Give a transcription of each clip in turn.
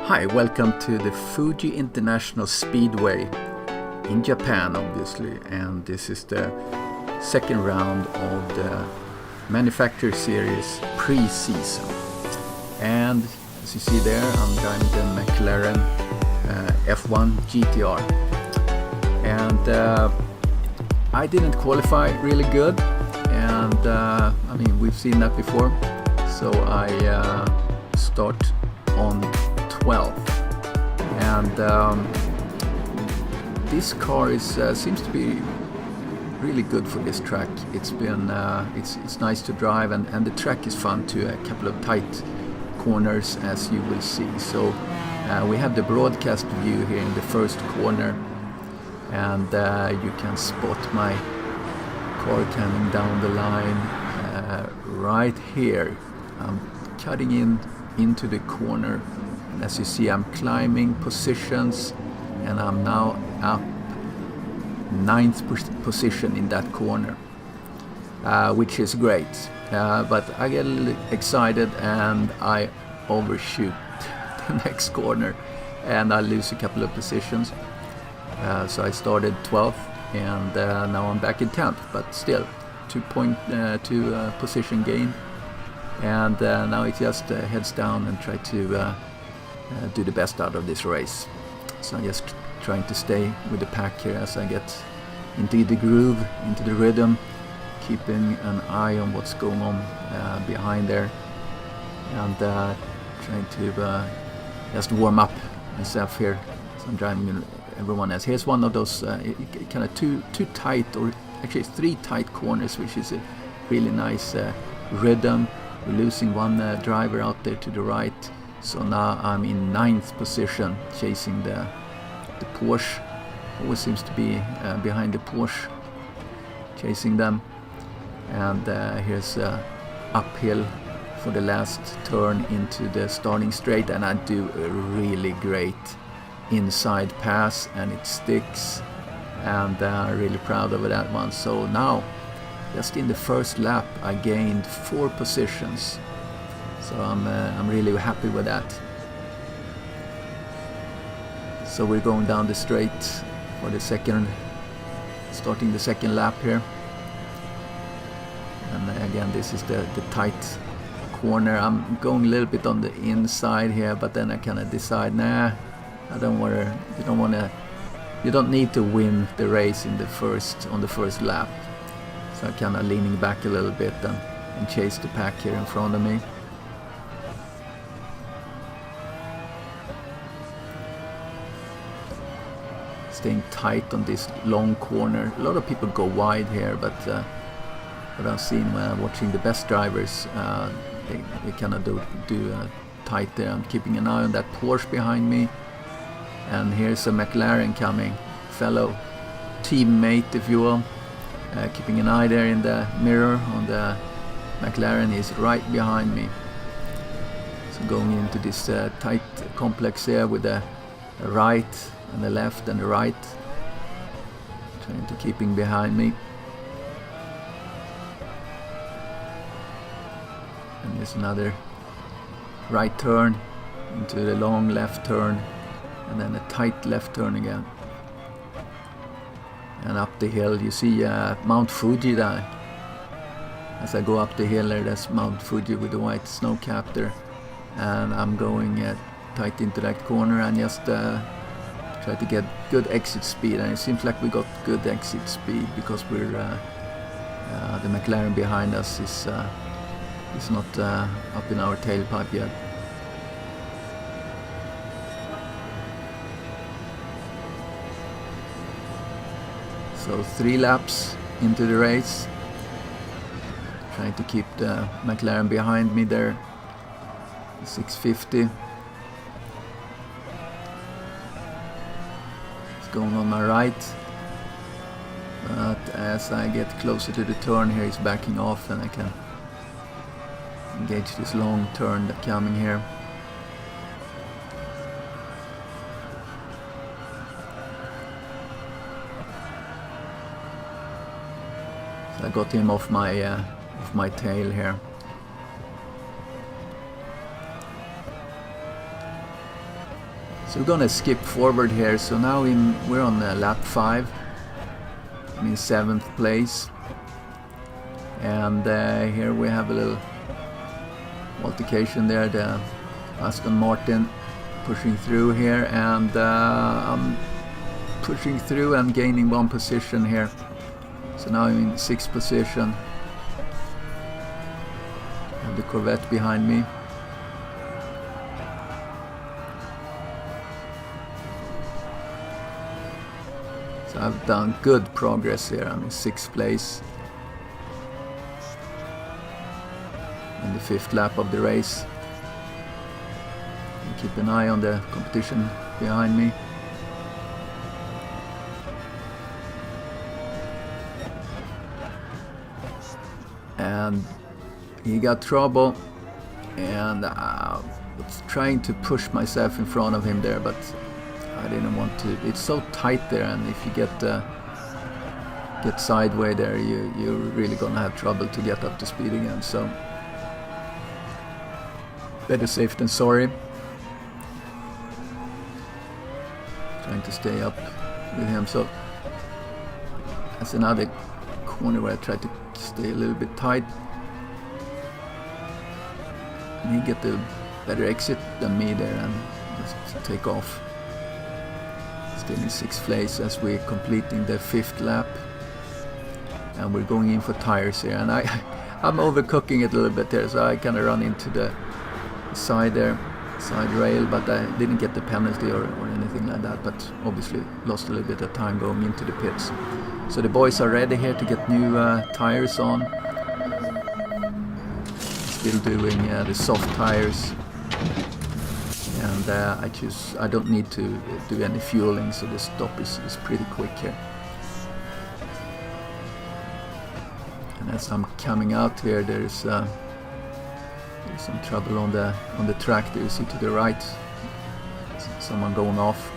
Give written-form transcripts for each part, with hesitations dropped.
Hi, welcome to the Fuji International Speedway in Japan, obviously, and this is the second round of the Manufacturer Series pre-season. And as you see there, I'm driving the McLaren F1 GTR, and I didn't qualify really good, and I mean, we've seen that before, so I start on 12, and this car is seems to be really good for this track. It's been it's nice to drive, and the track is fun too. A couple of tight corners, as you will see. So we have the broadcast view here in the first corner, and you can spot my car coming down the line right here. I'm cutting into the corner. As you see, I'm climbing positions, and I'm now up 9th position in that corner, which is great. But I get a little excited and I overshoot the next corner, and I lose a couple of positions. So I started 12th, and now I'm back in 10th, but still 2 position gain. And now it just heads down and try to do the best out of this race. So I'm just trying to stay with the pack here as I get into the groove, into the rhythm, keeping an eye on what's going on behind there, and trying to just warm up myself here. So I'm driving everyone else. Here's one of those kind of two tight, or actually 3 tight corners, which is a really nice rhythm. We're losing one driver out there to the right. So now I'm in 9th position, chasing the Porsche. Always seems to be behind the Porsche, chasing them. And here's uphill for the last turn into the starting straight, and I do a really great inside pass, and it sticks, and I'm really proud of that one. So now, just in the first lap, I gained 4 positions. So I'm really happy with that. So we're going down the straight for the starting the second lap here. And again, this is the tight corner. I'm going a little bit on the inside here, but then I kind of decide, nah, I don't want to. You don't need to win the race on the first lap. So I'm kind of leaning back a little bit and chase the pack here in front of me. Staying tight on this long corner. A lot of people go wide here, but what I've seen when watching the best drivers, they kind of do tight there. I'm keeping an eye on that Porsche behind me, and here's a McLaren coming, fellow teammate, if you will. Keeping an eye there in the mirror on the McLaren. Is right behind me. So going into this tight complex here with the right and the left and the right, trying to keep him behind me. And here's another right turn into the long left turn, and then a tight left turn again. And up the hill, you see Mount Fuji there. As I go up the hill there, that's Mount Fuji with the white snow cap there. And I'm going tight into that corner and just try to get good exit speed. And it seems like we got good exit speed because we're the McLaren behind us is not up in our tailpipe yet. So 3 laps into the race, trying to keep the McLaren behind me there. 650. It's going on my right, but as I get closer to the turn here, he's backing off, and I can engage this long turn that's coming here. So I got him off my tail here. So we're gonna skip forward here. So now we're on lap 5. I'm in 7th place. And here we have a little altercation there. The Aston Martin pushing through here, and I'm pushing through and gaining 1 position here. So now I'm in 6th position. I have the Corvette behind me. So I've done good progress here. I'm in 6th place. In the 5th lap of the race. And keep an eye on the competition behind me. And he got trouble, and I was trying to push myself in front of him there, but I didn't want to. It's so tight there, and if you get sideways there, you're really gonna have trouble to get up to speed again. So better safe than sorry. Trying to stay up with him. So that's another corner where I tried to stay a little bit tight. And he get the better exit than me there and just take off. Still in 6th place as we're completing the 5th lap. And we're going in for tires here. And I'm overcooking it a little bit there, so I kind of run into the side there, side rail, but I didn't get the penalty or anything like that, but obviously lost a little bit of time going into the pits. So the boys are ready here to get new tires on. Still doing the soft tires, and I don't need to do any fueling, so the stop is pretty quick here. And as I'm coming out here, there's some trouble on the track there. You see to the right, someone going off,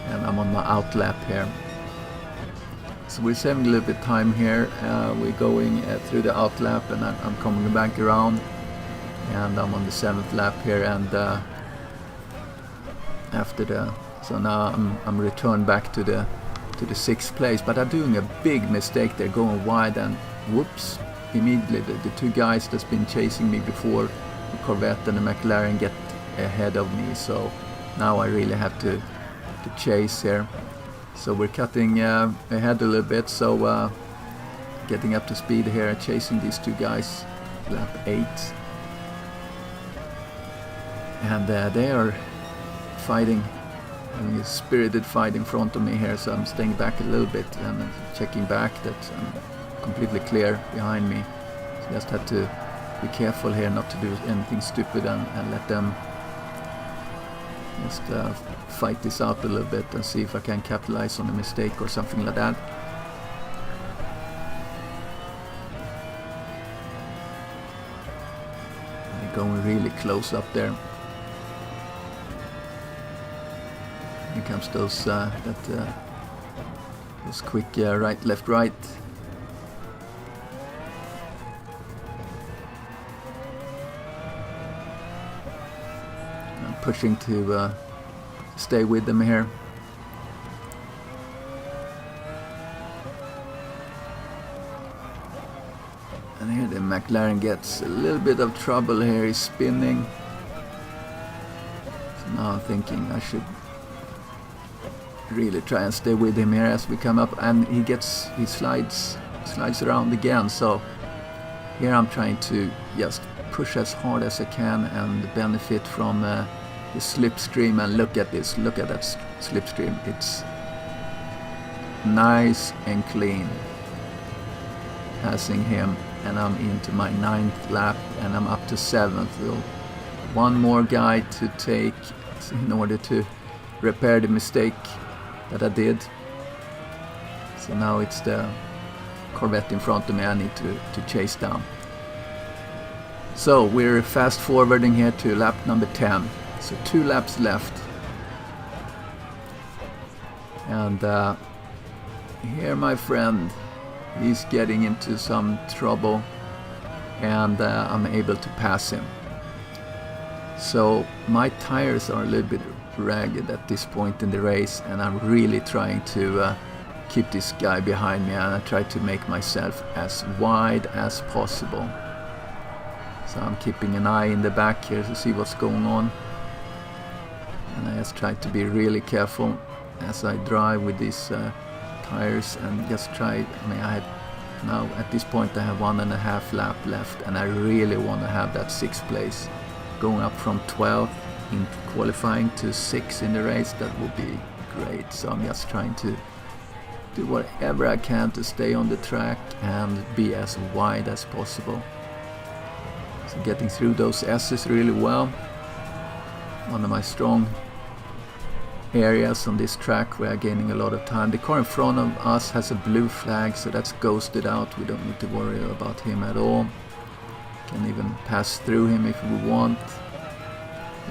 and I'm on my out lap here. So we're saving a little bit of time here. We're going through the out lap, and I'm coming back around, and I'm on the 7th lap here. And so now I'm returned back to the 6th place. But I'm doing a big mistake there, going wide, and whoops! Immediately the 2 guys that's been chasing me before, the Corvette and the McLaren, get ahead of me. So now I really have to chase here. So we're cutting ahead a little bit, so getting up to speed here, chasing these 2 guys, lap 8. And they are fighting, having a spirited fight in front of me here, so I'm staying back a little bit and checking back that I'm completely clear behind me. So just have to be careful here not to do anything stupid and let them just fight this out a little bit and see if I can capitalize on a mistake or something like that. They're going really close up there. Here comes those quick right, left, right. I'm pushing to stay with them here. And here the McLaren gets a little bit of trouble here. He's spinning. So now I'm thinking I should really try and stay with him here as we come up, and he slides around again. So here I'm trying to just push as hard as I can and benefit from the slipstream. And look at this, look at that slipstream. It's nice and clean. Passing him, and I'm into my 9th lap, and I'm up to 7th. So one more guy to take in order to repair the mistake that I did. So now it's the Corvette in front of me I need to chase down. So we're fast forwarding here to lap number 10. So 2 laps left. And here my friend, he's getting into some trouble, and I'm able to pass him. So my tires are a little bit ragged at this point in the race, and I'm really trying to keep this guy behind me, and I try to make myself as wide as possible. So I'm keeping an eye in the back here to see what's going on, and I just try to be really careful as I drive with these tires, and just try. I mean, I had now at this point I have 1.5 lap left, and I really want to have that 6th place. Going up from 12th in qualifying to 6th in the race, that would be great. So I'm just trying to do whatever I can to stay on the track and be as wide as possible. So getting through those S's really well. One of my strong areas on this track where I'm gaining a lot of time. The car in front of us has a blue flag, so that's ghosted out. We don't need to worry about him at all. Can even pass through him if we want,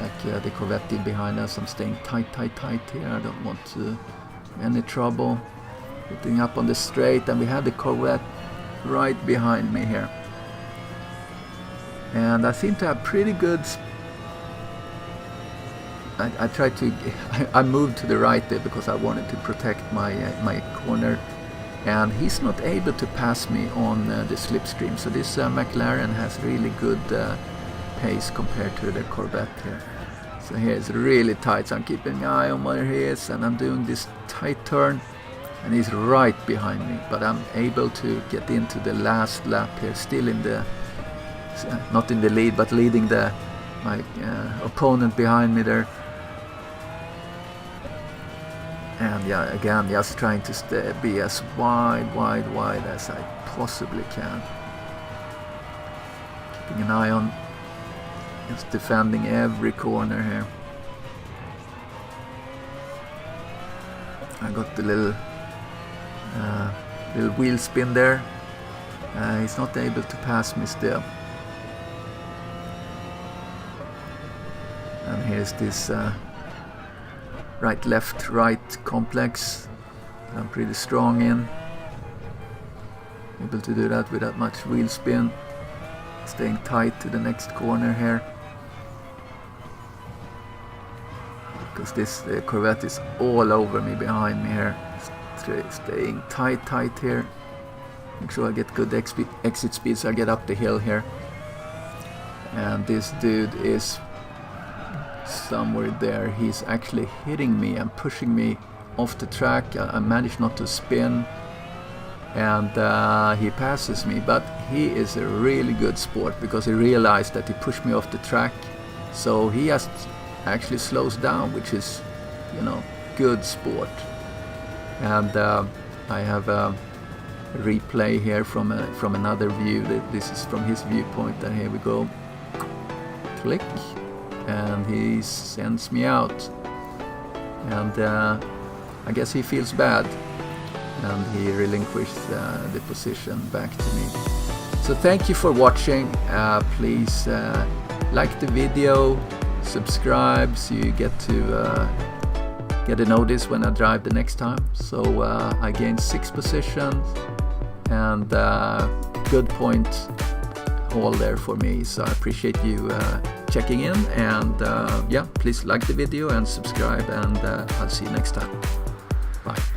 like the Corvette did behind us. I'm staying tight here. I don't want any trouble. Getting up on the straight, and we have the Corvette right behind me here. And I seem to have pretty good. I tried to. I moved to the right there because I wanted to protect my corner. And he's not able to pass me on the slipstream. So this McLaren has really good pace compared to the Corvette here. So here it's really tight. So I'm keeping an eye on where he is, and I'm doing this tight turn, and he's right behind me. But I'm able to get into the last lap here, still in the, not in the lead, but leading my opponent behind me there. And yeah, again, just trying to be as wide as I possibly can. Keeping an eye on just defending every corner here. I got the little wheel spin there. He's not able to pass me still. And here's this right, left, right complex I'm pretty strong in. Able to do that without much wheel spin. Staying tight to the next corner here. Because this Corvette is all over me behind me here. Staying tight here. Make sure I get good exit speed so I get up the hill here. And this dude is somewhere there. He's actually hitting me and pushing me off the track. I managed not to spin, and he passes me, but he is a really good sport because he realized that he pushed me off the track, so he just actually slows down, which is, you know, good sport. And I have a replay here from another view. This is from his viewpoint, and here we go. Click. And he sends me out, and I guess he feels bad, and he relinquished the position back to me. So thank you for watching. Please like the video, subscribe so you get to get a notice when I drive the next time. So I gained 6 positions, and good point haul there for me, so I appreciate you checking in, and yeah, please like the video and subscribe, and I'll see you next time. Bye.